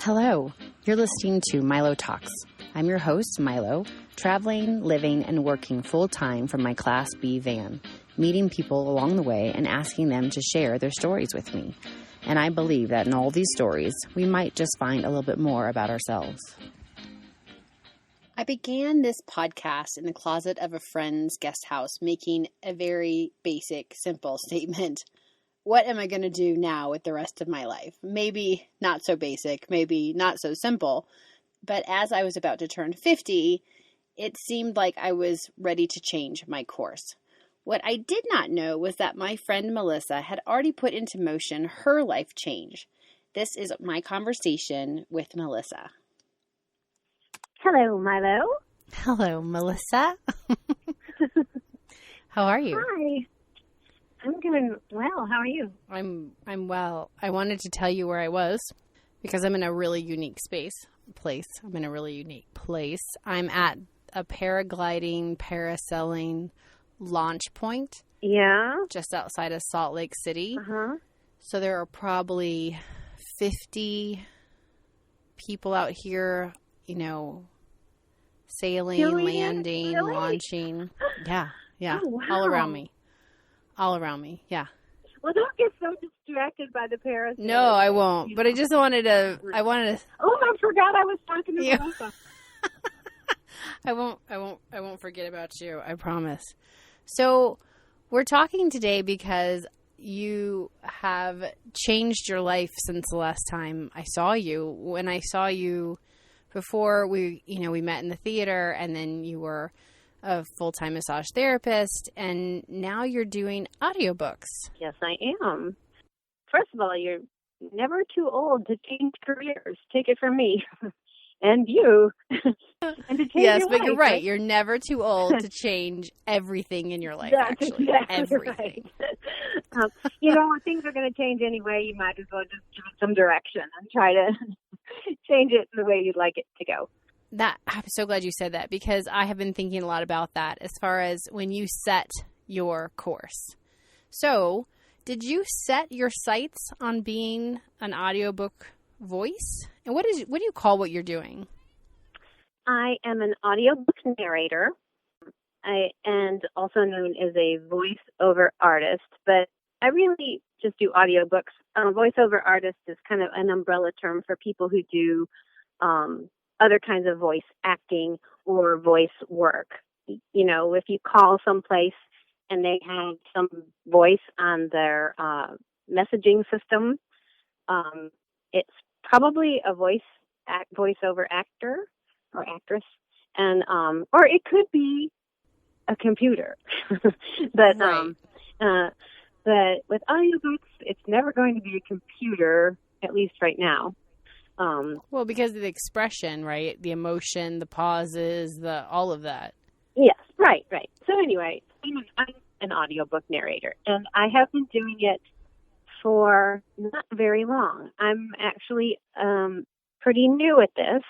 Hello, you're listening to Milo Talks. I'm your host, Milo, traveling, living, and working full-time from my Class B van, meeting people along the way and asking them to share their stories with me. And I believe that in all these stories, we might just find a little bit more about ourselves. I began this podcast in the closet of a friend's guest house, making a very basic, simple statement. What am I going to do now with the rest of my life? Maybe not so basic, maybe not so simple. But as I was about to turn 50, it seemed like I was ready to change my course. What I did not know was that my friend Melissa had already put into motion her life change. This is my conversation with Melissa. Hello, Milo. Hello, Melissa. How are you? Hi. I'm doing well. How are you? I'm well. I wanted to tell you where I was because I'm in a really unique place. I'm in a really unique place. I'm at a paragliding, parasailing launch point. Yeah. Just outside of Salt Lake City. Uh-huh. So there are probably 50 people out here, sailing, landing, really? Launching. Yeah. Oh, wow. All around me. Yeah. Well, don't get so distracted by the parasailing. No, I won't. But I just wanted to. Oh, I forgot I was talking to Melissa. I won't forget about you. I promise. So we're talking today because you have changed your life since the last time I saw you. When I saw you before, we met in the theater, and then you were a full-time massage therapist, and now you're doing audiobooks. Yes, I am. First of all, you're never too old to change careers. Take it from me. And you. And to change yes, your but life, you're right. You're never too old to change everything in your life, That's actually. exactly Everything. Right. When things are going to change anyway, you might as well just give it some direction and try to change it the way you'd like it to go. I'm so glad you said that, because I have been thinking a lot about that as far as when you set your course. So, did you set your sights on being an audiobook voice? And what do you call what you're doing? I am an audiobook narrator, and also known as a voiceover artist, but I really just do audiobooks. Voiceover artist is kind of an umbrella term for people who do other kinds of voice acting or voice work. If you call someplace and they have some voice on their messaging system, it's probably a voiceover actor or actress, and or it could be a computer. But right. But with audiobooks, it's never going to be a computer, at least right now. Well, because of the expression, right? The emotion, the pauses, all of that. Yes, right. So anyway, I'm an audiobook narrator, and I have been doing it for not very long. I'm actually pretty new at this,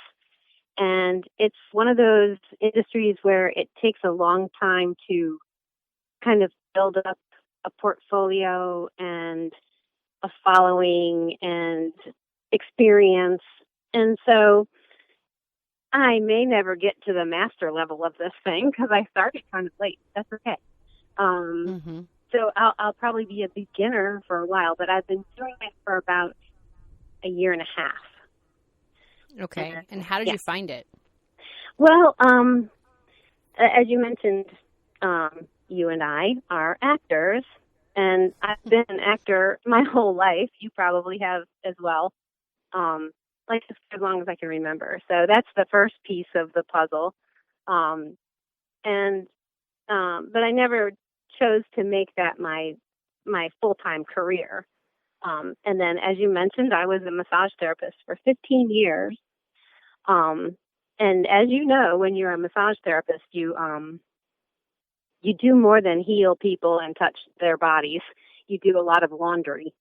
and it's one of those industries where it takes a long time to kind of build up a portfolio and a following and experience. And so I may never get to the master level of this thing because I started kind of late. That's okay. So I'll probably be a beginner for a while, but I've been doing it for about a year and a half. Okay. And how did you find it? Well, as you mentioned, you and I are actors, and I've been an actor my whole life. You probably have as well, like as long as I can remember. So that's the first piece of the puzzle. But I never chose to make that my full-time career. And then, as you mentioned, I was a massage therapist for 15 years. And as you know, when you're a massage therapist, you do more than heal people and touch their bodies. You do a lot of laundry.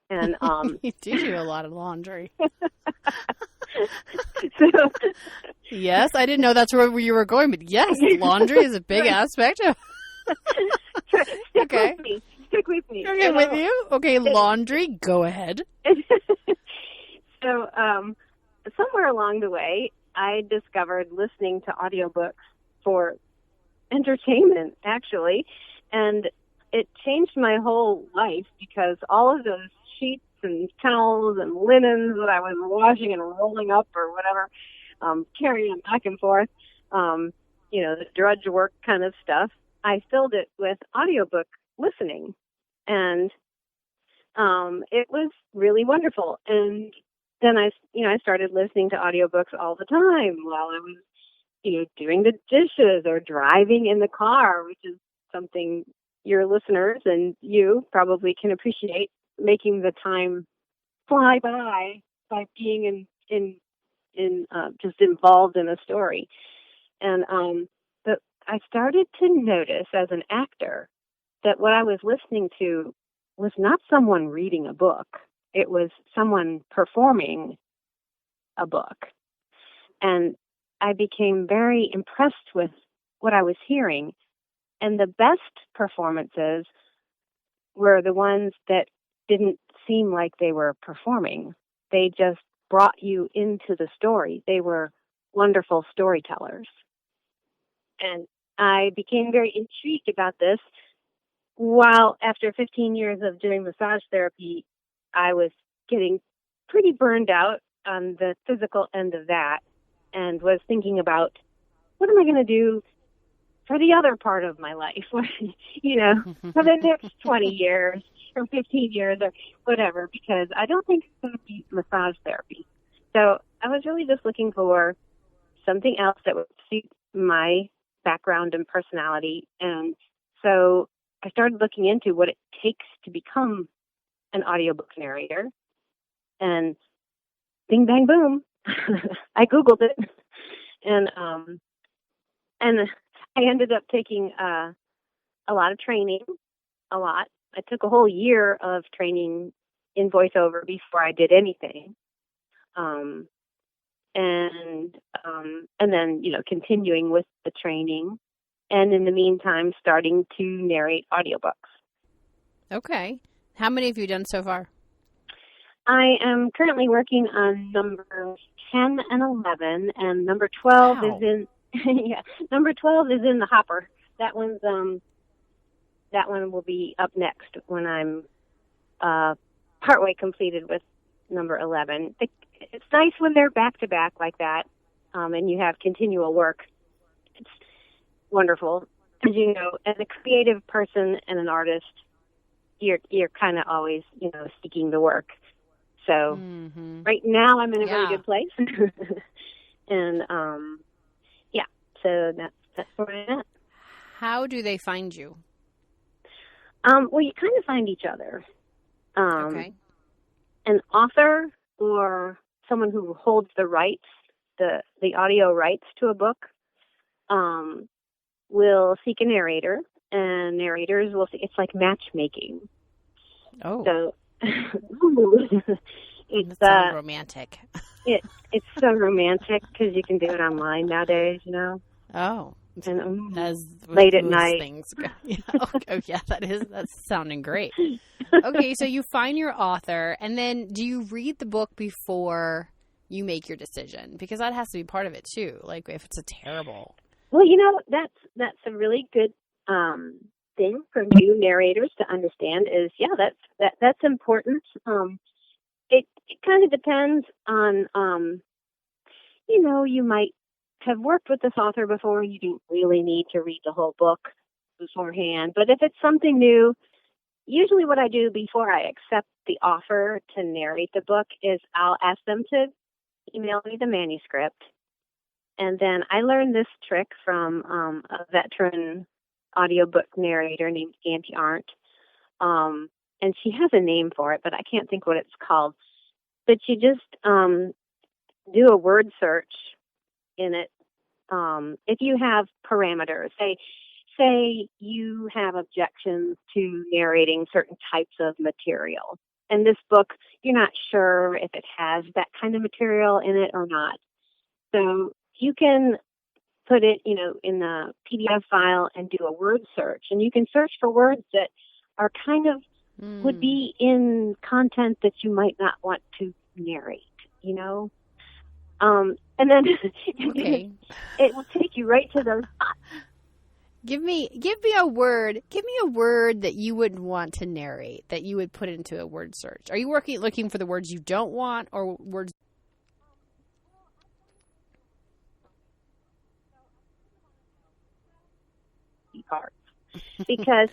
And you do a lot of laundry. So, yes, I didn't know that's where you were going, but yes, laundry is a big aspect of. Stick with me. Okay, with you. Okay, laundry. Go ahead. So somewhere along the way, I discovered listening to audiobooks for entertainment, actually, and it changed my whole life because all of those sheets and towels and linens that I was washing and rolling up or whatever, carrying them back and forth, the drudge work kind of stuff, I filled it with audiobook listening. And it was really wonderful. And then I started listening to audiobooks all the time while I was, doing the dishes or driving in the car, which is something your listeners and you probably can appreciate, making the time fly by being in just involved in a story. And but I started to notice as an actor that what I was listening to was not someone reading a book. It was someone performing a book. And I became very impressed with what I was hearing. And the best performances were the ones that didn't seem like they were performing. They just brought you into the story. They were wonderful storytellers. And I became very intrigued about this. While after 15 years of doing massage therapy, I was getting pretty burned out on the physical end of that and was thinking about, what am I going to do for the other part of my life, for the next 20 years or 15 years or whatever, because I don't think it's going to be massage therapy. So I was really just looking for something else that would suit my background and personality. And so I started looking into what it takes to become an audiobook narrator. And bing, bang, boom, I Googled it. And I ended up taking a lot of training, I took a whole year of training in voiceover before I did anything. And then, continuing with the training. And in the meantime, starting to narrate audiobooks. Okay. How many have you done so far? I am currently working on number 10 and 11, and number 12 is in number 12 is in the hopper. That one will be up next when I'm partway completed with number 11. It's nice when they're back to back like that, and you have continual work. It's wonderful. As you know, as a creative person and an artist, you're kind of always, seeking the work. So right now I'm in a very good place. And so that's where I'm at. How do they find you? Well, you kind of find each other. Okay. An author or someone who holds the rights, the audio rights to a book, will seek a narrator, and narrators will see. It's like matchmaking. Oh. So it's so romantic. It's so romantic because you can do it online nowadays, Oh. And as late at night. Things go. Yeah. Oh, yeah, that's sounding great. Okay, so you find your author, and then do you read the book before you make your decision? Because that has to be part of it too. Like if it's a terrible. Well, that's a really good thing for new narrators to understand. Is that's important. It kind of depends on you might have worked with this author before. You don't really need to read the whole book beforehand. But if it's something new, usually what I do before I accept the offer to narrate the book is I'll ask them to email me the manuscript. And then I learned this trick from a veteran audiobook narrator named Auntie Arndt. And she has a name for it, but I can't think what it's called. But you just do a word search in it. If you have parameters, say you have objections to narrating certain types of material. And this book, you're not sure if it has that kind of material in it or not. So you can put it, in the PDF file and do a word search. And you can search for words that are kind of would be in content that you might not want to narrate. you know. And then Okay. it will take you right to those. Give me a word. Give me a word that you wouldn't want to narrate, that you would put into a word search. Are you looking for the words you don't want, or words? Parts, because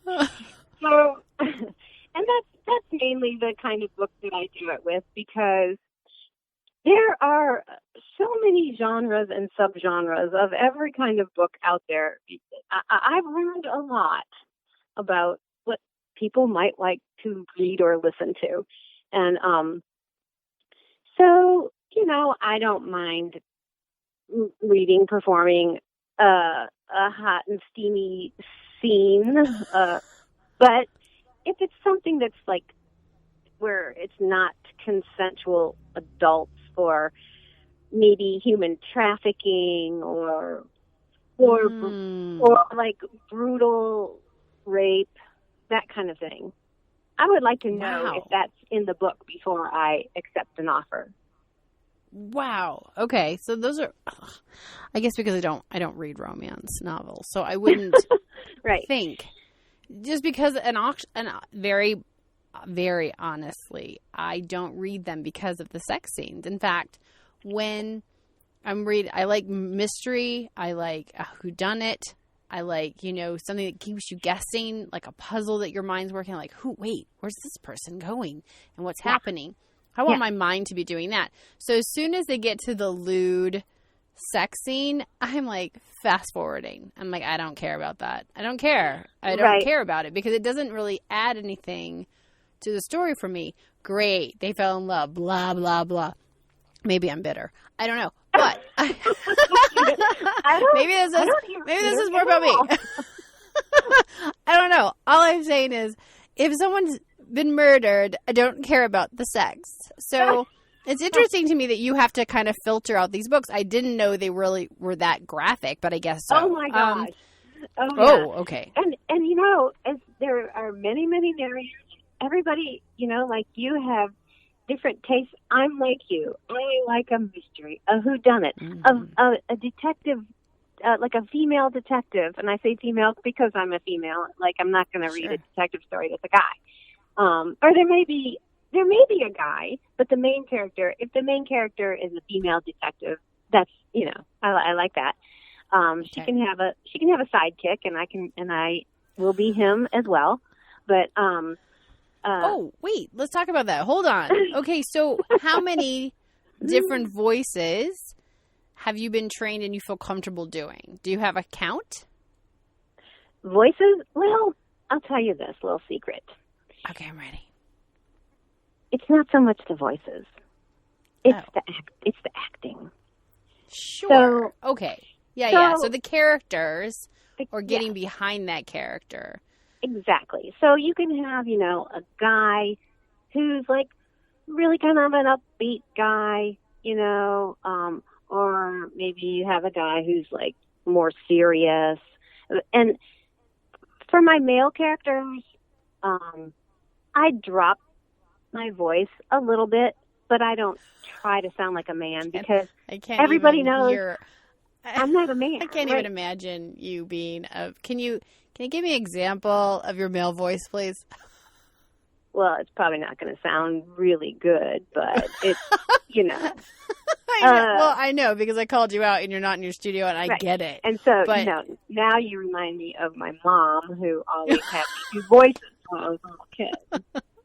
so, and that's mainly the kind of book that I do it with, because there are so many genres and subgenres of every kind of book out there. I've learned a lot about what people might like to read or listen to, and so, you know, I don't mind performing a hot and steamy scene, but if it's something that's like where it's not consensual adults, or maybe human trafficking, or like brutal rape, that kind of thing, I would like to know if that's in the book before I accept an offer. Wow. Okay. So those are, I guess because I don't read romance novels, so I wouldn't right. think, just because very, very honestly, I don't read them because of the sex scenes. In fact, when I like mystery, I like a whodunit, I like, you know, something that keeps you guessing, like a puzzle that your mind's working, like, where's this person going and what's happening? I want my mind to be doing that. So as soon as they get to the lewd sex scene, I'm like fast forwarding. I'm like, I don't care about that. I don't care. I don't care about it, because it doesn't really add anything to the story for me. Great. They fell in love. Blah, blah, blah. Maybe I'm bitter. I don't know. But maybe this is more about me. I don't know. All I'm saying is, if someone's been murdered, I don't care about the sex. So it's interesting to me that you have to kind of filter out these books. I didn't know they really were that graphic, but I guess so. Oh my gosh. Okay. And you know, as there are many narrators, everybody, you know, like you have different tastes. I'm like you. I like a mystery, a whodunit, a detective, like a female detective. And I say female because I'm a female. Like, I'm not going to read a detective story that's a guy. Or there may be a guy, but the main character, if the main character is a female detective, that's, you know, I like that. She can have a sidekick, and I will be him as well. But oh, wait, let's talk about that. Hold on. Okay, so how many different voices have you been trained and you feel comfortable doing? Do you have a count? Voices? Well, I'll tell you this little secret. Okay, I'm ready. It's not so much the voices. It's the acting. Sure. So, okay. Yeah. So the characters, or getting behind that character. Exactly. So you can have, you know, a guy who's like really kind of an upbeat guy, you know, or maybe you have a guy who's like more serious. And for my male characters, I drop my voice a little bit, but I don't try to sound like a man, because everybody knows I'm not a man. I can't even imagine you being Can you give me an example of your male voice, please? Well, it's probably not going to sound really good, but it's, you know. I know, because I called you out and you're not in your studio, and I get it. And so, you know, now you remind me of my mom, who always had me do voices when I was a little kid.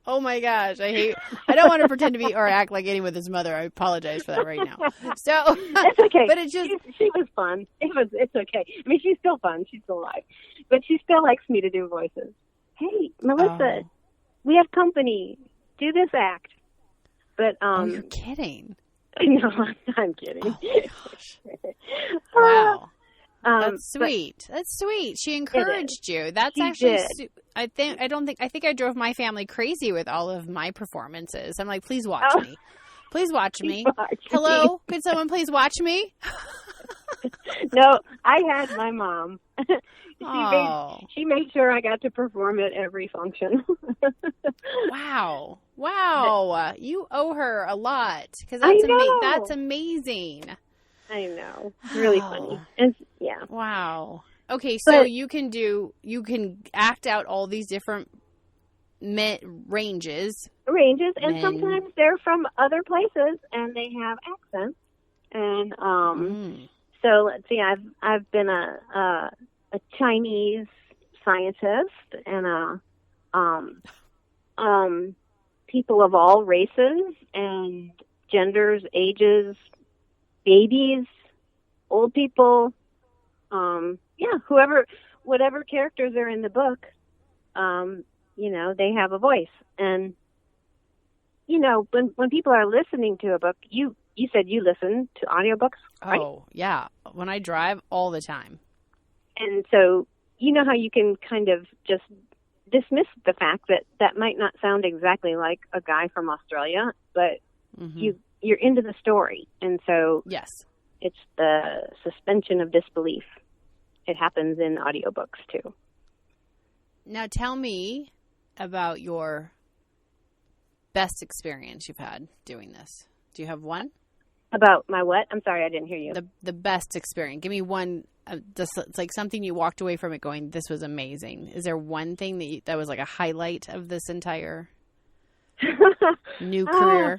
Oh my gosh, I don't want to pretend to be or act like anyone with his mother. I apologize for that right now. So it's okay. But it's just she was fun. It's okay. I mean, she's still fun. She's still alive, but she still likes me to do voices. Hey, Melissa, we have company. Do this act. But you're kidding. No, I'm kidding. Oh my gosh. Wow. That's sweet. That's sweet. She encouraged you. That's actually. I think I drove my family crazy with all of my performances. I'm like, please watch me. Please watch me. Hello, could someone please watch me? No, I had my mom. Oh. She made sure I got to perform at every function. Wow. Wow. You owe her a lot because I that's know. that's amazing. I know. It's really funny. And yeah. Wow. Okay, so But- you can act out all these different ranges. And Men. sometimes they're from other places and they have accents. And so let's see, I've been a Chinese scientist and people of all races and genders, ages, babies, old people, whatever characters are in the book, they have a voice. And, when people are listening to a book, you said you listen to audiobooks, right? Oh, yeah. When I drive, all the time. And so, you know how you can kind of just dismiss the fact that might not sound exactly like a guy from Australia, but you're into the story. And so yes, it's the suspension of disbelief. It happens in audiobooks too. Now tell me about your best experience you've had doing this. Do you have one? About my what? I'm sorry, I didn't hear you. The best experience. Give me one. It's like something you walked away from it going, this was amazing. Is there one thing that was like a highlight of this entire new career?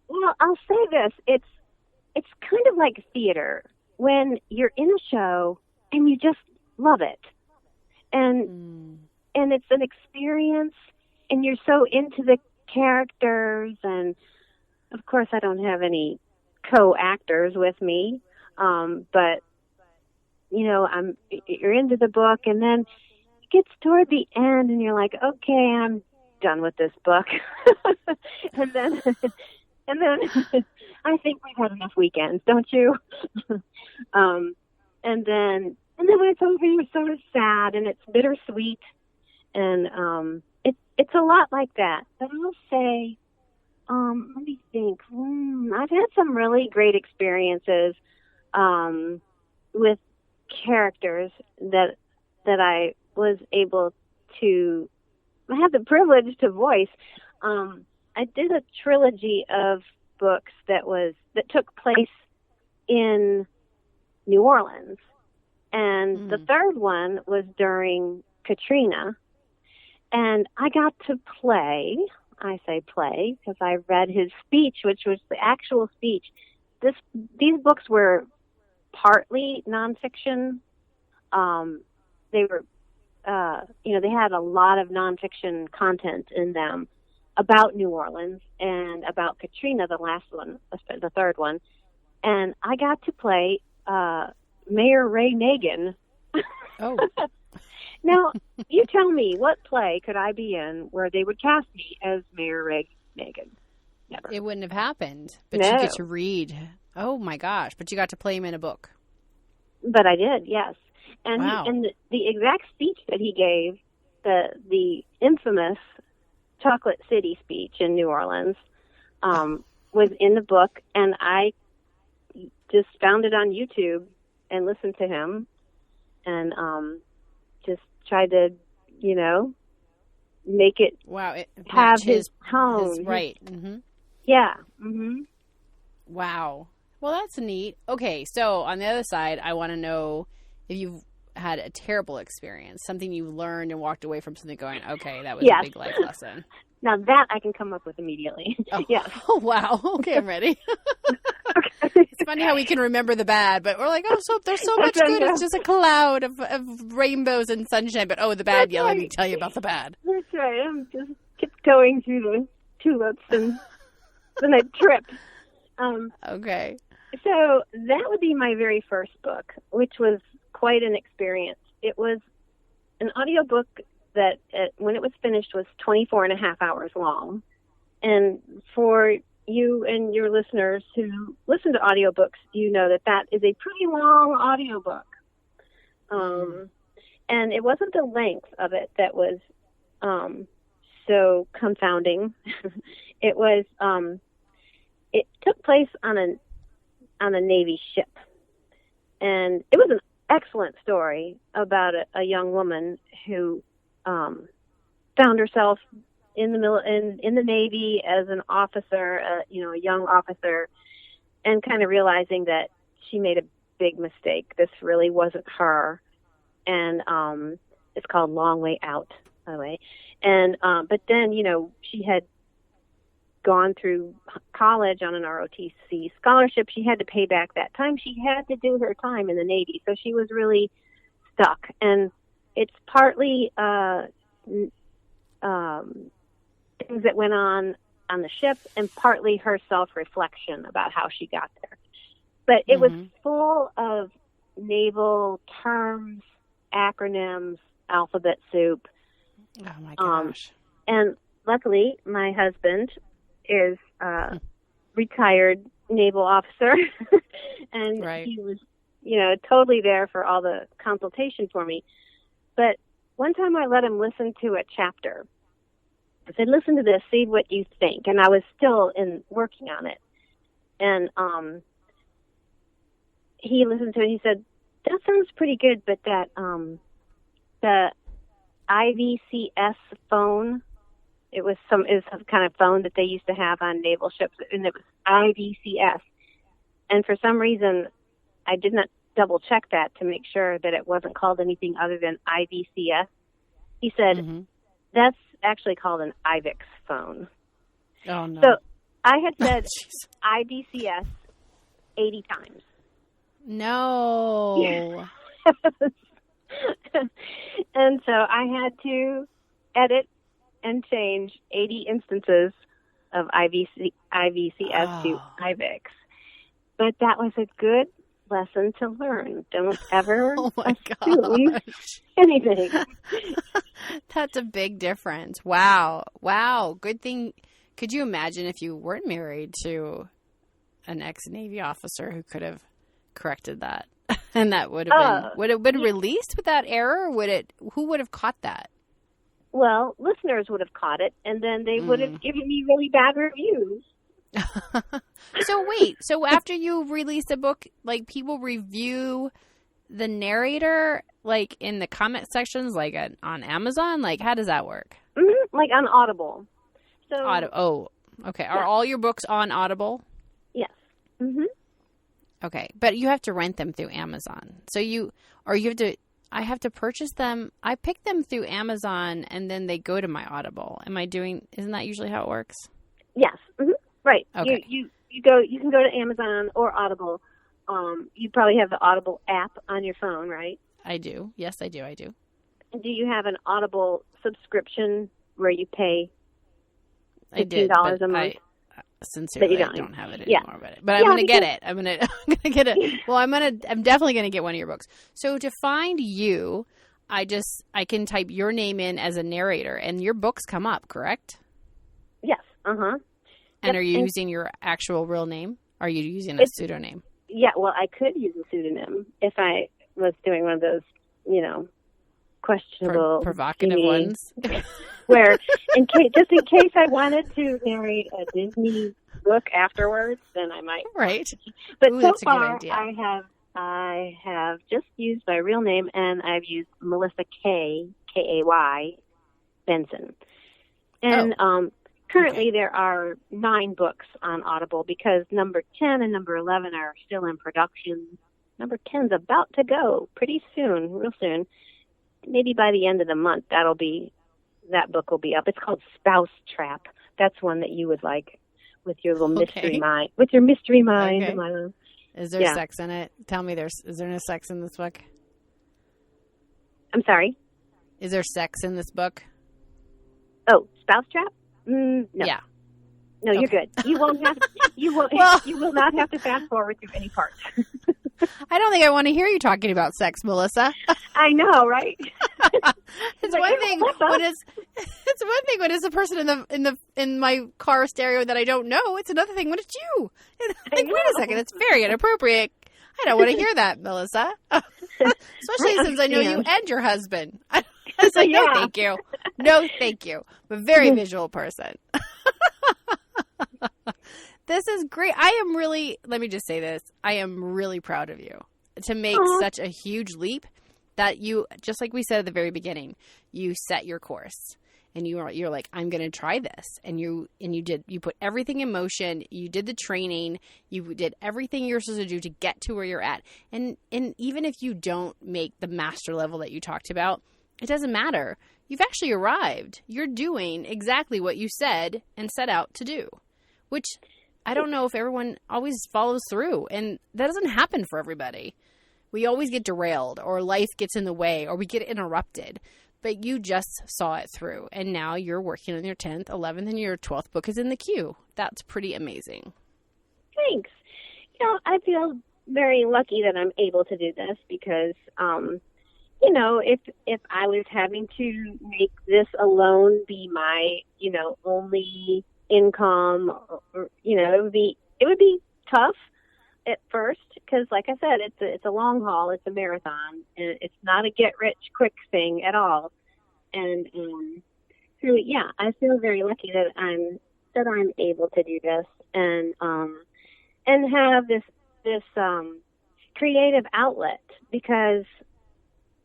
Well, I'll say this. It's kind of like theater. When you're in a show and you just love it. And it's an experience and you're so into the characters, and of course I don't have any co-actors with me. But you're into the book, and then it gets toward the end and you're like, okay, I'm done with this book. and then I think we've had enough weekends, don't you? And then when it's over, you're sort of sad and it's bittersweet, and it's a lot like that. But I'll say, let me think. I've had some really great experiences with characters that I was able to. I had the privilege to voice. I did a trilogy of books that took place in New Orleans, and the third one was during Katrina, and I got to play. I say play because I read his speech, which was the actual speech. These books were partly nonfiction. They were, they had a lot of nonfiction content in them about New Orleans and about Katrina, the last one, the third one. And I got to play Mayor Ray Nagin. Oh. Now, you tell me, what play could I be in where they would cast me as Mayor Ray Nagin? Never. It wouldn't have happened, but No. you get to read. Oh my gosh! But you got to play him in a book. But I did, yes. And wow. The exact speech that he gave, the infamous Chocolate City speech in New Orleans, was in the book, and I just found it on YouTube and listened to him, and just tried to, make it have his tone. Right. Mm-hmm. Yeah. Mm-hmm. Wow. Well, that's neat. Okay, so on the other side, I want to know if you've had a terrible experience, something you learned and walked away from something going, okay, that was a big life lesson. Now that I can come up with immediately. Oh. Yes. Oh, wow. Okay, I'm ready. Okay. It's funny how we can remember the bad, but we're like, there's so much good. It's just a cloud of rainbows and sunshine. But, the bad, let me tell you about the bad. That's right. I'm just kept going through the tulips, and then I tripped. Okay. So that would be my very first book, which was quite an experience. It was an audiobook that, when it was finished, was 24 and a half hours long. And for you and your listeners who listen to audiobooks, you know that is a pretty long audiobook. And it wasn't the length of it that was so confounding. It was it took place on a Navy ship, And it was an excellent story about a young woman who found herself in the Navy as an officer, a young officer, and kind of realizing that she made a big mistake. This really wasn't her. And it's called Long Way Out, by the way. And but then, she had gone through college on an ROTC scholarship. She had to pay back that time. She had to do her time in the Navy, so she was really stuck. And it's partly things that went on the ship, and partly her self-reflection about how she got there. But it was full of naval terms, acronyms, alphabet soup. Oh my gosh. And luckily, my husband is retired naval officer, and he was, totally there for all the consultation for me. But one time I let him listen to a chapter. I said, listen to this, see what you think. And I was still working on it. And he listened to it. He said, that sounds pretty good, but that the IVCS phone, it was some kind of phone that they used to have on naval ships, and it was IVCS. And for some reason, I did not double check that to make sure that it wasn't called anything other than IVCS. He said, that's actually called an IVIX phone. Oh, no. So I had said IVCS 80 times. No. And so I had to edit and change 80 instances of IVCS to IVIX. But that was a good lesson to learn. Don't ever assume anything. That's a big difference. Wow. Good thing. Could you imagine if you weren't married to an ex-Navy officer who could have corrected that? And that would have been released with that error? Who would have caught that? Well, listeners would have caught it, and then they would have given me really bad reviews. So after you release a book, like, people review the narrator, like, in the comment sections, like on Amazon? Like, how does that work? Mm-hmm. Like on Audible. Okay. Are all your books on Audible? Yes. Mm-hmm. Okay, but you have to rent them through Amazon. I have to purchase them. I pick them through Amazon, and then they go to my Audible. Isn't that usually how it works? Yes. Mm-hmm. Right. Okay. You can go to Amazon or Audible. You probably have the Audible app on your phone, right? I do. Yes, I do. Do you have an Audible subscription where you pay $15 a month? Sincerely, I don't have it anymore, but I'm going to get it. I'm going to get it. Well, I'm definitely going to get one of your books. So to find you, I can type your name in as a narrator, and your books come up, correct? Yes. Uh-huh. And are you using your actual real name? Or are you using a pseudonym? Yeah, well, I could use a pseudonym if I was doing one of those, questionable, provocative ones. Where, in case I wanted to narrate a Disney book afterwards, then I might. Right. But Ooh, so that's far, a good idea. I have just used my real name, and I've used Melissa Kay, Kay, Benson. And currently there are 9 books on Audible because number 10 and number 11 are still in production. Number 10's about to go pretty soon, real soon. Maybe by the end of the month, that book will be up. It's called Spouse Trap. That's one that you would like with your little mystery mind. With your mystery mind. Okay. Is there sex in it? Tell me, is there no sex in this book? I'm sorry? Is there sex in this book? Oh, Spouse Trap? No. Yeah. No, you're good. You won't have. You will not have to fast forward through any parts. I don't think I want to hear you talking about sex, Melissa. I know, right? It's one thing when it's a person in my car stereo that I don't know. It's another thing when it's you. Like, wait a second, it's very inappropriate. I don't want to hear that, Melissa. Especially since I know you and your husband. I was like, no, thank you. No, thank you. I'm a very visual person. This is great. Let me just say this. I am really proud of you. to make such a huge leap that you, just like we said at the very beginning, you set your course. And you're like, I'm going to try this. And you put everything in motion. You did the training. You did everything you're supposed to do to get to where you're at. And even if you don't make the master level that you talked about, it doesn't matter. You've actually arrived. You're doing exactly what you said and set out to do, which I don't know if everyone always follows through. And that doesn't happen for everybody. We always get derailed, or life gets in the way, or we get interrupted. But you just saw it through, and now you're working on your 10th, 11th, and your 12th book is in the queue. That's pretty amazing. Thanks. I feel very lucky that I'm able to do this because, if I was having to make this alone be my, only income, it would be tough at first because, like I said, it's a long haul, it's a marathon, and it's not a get rich quick thing at all. And so yeah, I feel very lucky that I'm able to do this and have this creative outlet, because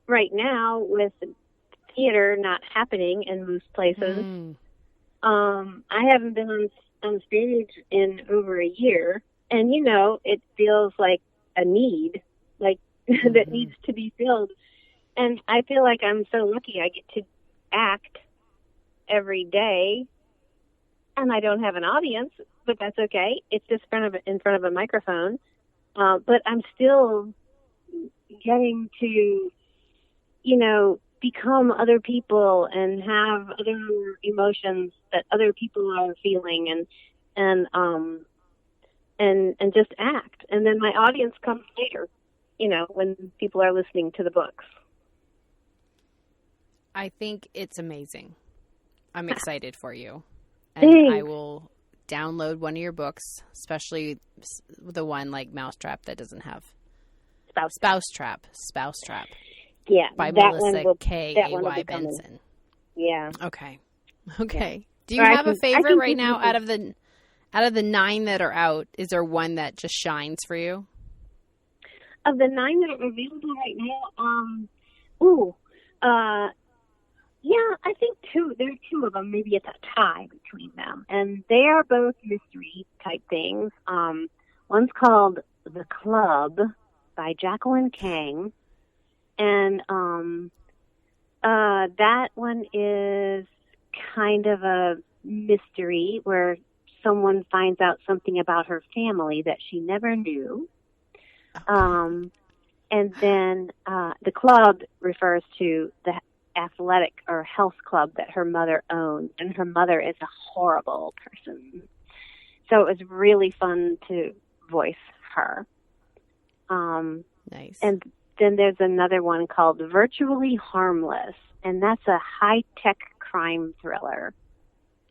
right now with theater not happening in most places, I haven't been on stage in over a year. And, it feels like a need, like that needs to be filled. And I feel like I'm so lucky I get to act every day, and I don't have an audience, but that's okay. It's just in front of a microphone. But I'm still getting to, become other people and have other emotions that other people are feeling and just act. And then my audience comes later, when people are listening to the books. I think it's amazing. I'm excited for you. And Thanks. I will download one of your books, especially the one like Mousetrap that doesn't have Spouse Trap. Yeah. By that Melissa K.A.Y. Benson. Yeah. Okay. Yeah. Do you Or have a favorite right now out of the 9 that are out? Is there one that just shines for you? Of the 9 that are available right now, yeah, I think 2. There are 2 of them. Maybe it's a tie between them, and they are both mystery type things. One's called The Club by Jacqueline Kang, and that one is kind of a mystery where someone finds out something about her family that she never knew. Okay. And then the club refers to the athletic or health club that her mother owns, and her mother is a horrible person. So it was really fun to voice her. Nice. And then there's another one called Virtually Harmless, and that's a high-tech crime thriller.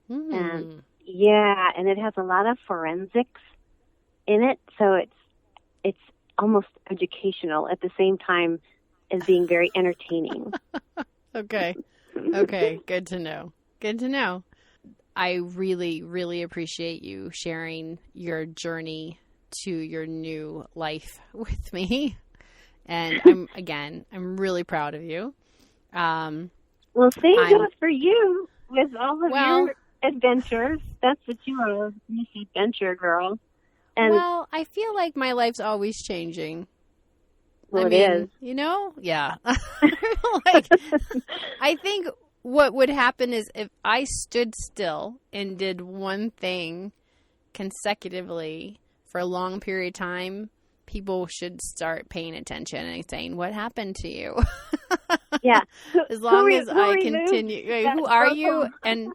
And yeah, and it has a lot of forensics in it, so it's almost educational at the same time as being very entertaining. Okay. Good to know. I really, really appreciate you sharing your journey to your new life with me. And I'm really proud of you. Well, same goes for you with all of your adventures. That's what you are, Miss Adventure Girl. And I feel like my life's always changing. Well, it is. Yeah. I think what would happen is if I stood still and did one thing consecutively for a long period of time, people should start paying attention and saying, "What happened to you?" Yeah. As long as I continue. Who are you? And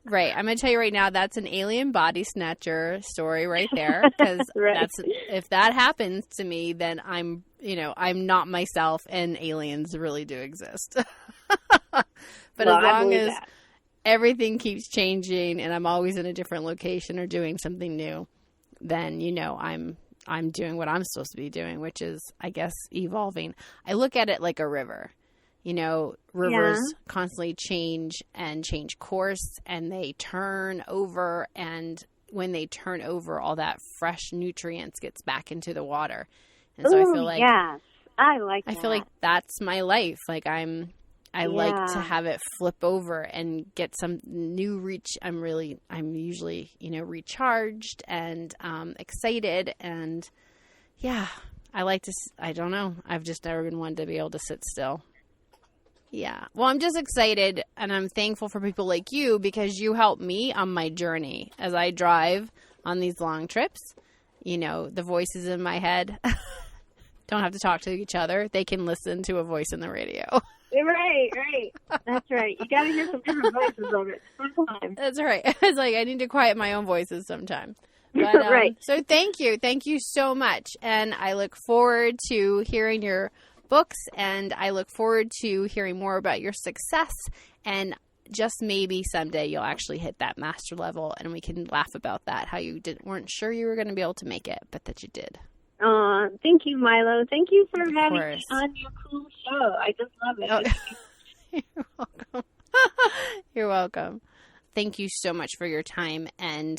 right. I'm going to tell you right now, that's an alien body snatcher story right there. Because right. If that happens to me, then I'm not myself, and aliens really do exist. But as long as everything keeps changing and I'm always in a different location or doing something new, then, I'm doing what I'm supposed to be doing, which is, I guess, evolving. I look at it like a river. Rivers constantly change course, and they turn over. And when they turn over, all that fresh nutrients gets back into the water. And so I feel like I like that. I feel like that's my life. Like I like to have it flip over and get some new reach. I'm usually, recharged and excited. And yeah, I don't know. I've just never been one to be able to sit still. Yeah. Well, I'm just excited and I'm thankful for people like you because you help me on my journey as I drive on these long trips. The voices in my head don't have to talk to each other. They can listen to a voice in the radio. Right. That's right. You got to hear some different voices of it sometimes. That's right. It's like I need to quiet my own voices sometime. But, right. So thank you. Thank you so much. And I look forward to hearing your books, and I look forward to hearing more about your success. And just maybe someday you'll actually hit that master level, and we can laugh about that, how you weren't sure you were going to be able to make it, but that you did. Thank you, Milo. Thank you for having me on your cool show. I just love it. Oh. You're welcome. You're welcome. Thank you so much for your time, and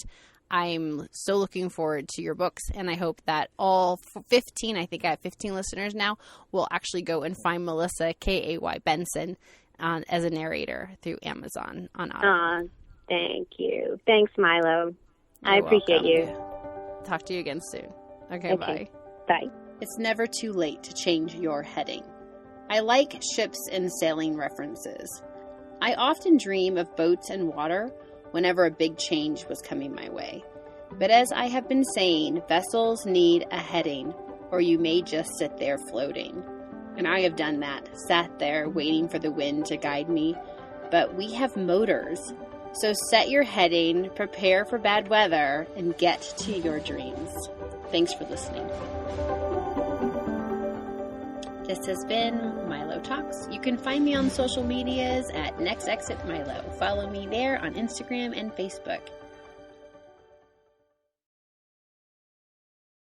I'm so looking forward to your books, and I hope that all 15, I think I have 15 listeners now, will actually go and find Melissa, K-A-Y Benson, as a narrator through Amazon on Audible. Thank you. Thanks, Milo. I appreciate you. Talk to you again soon. Okay, bye. Bye. It's never too late to change your heading. I like ships and sailing references. I often dream of boats and water whenever a big change was coming my way. But as I have been saying, vessels need a heading, or you may just sit there floating. And I have done that, sat there waiting for the wind to guide me. But we have motors. So set your heading, prepare for bad weather, and get to your dreams. Thanks for listening. This has been Milo Talks. You can find me on social medias at Next Exit Milo. Follow me there on Instagram and Facebook.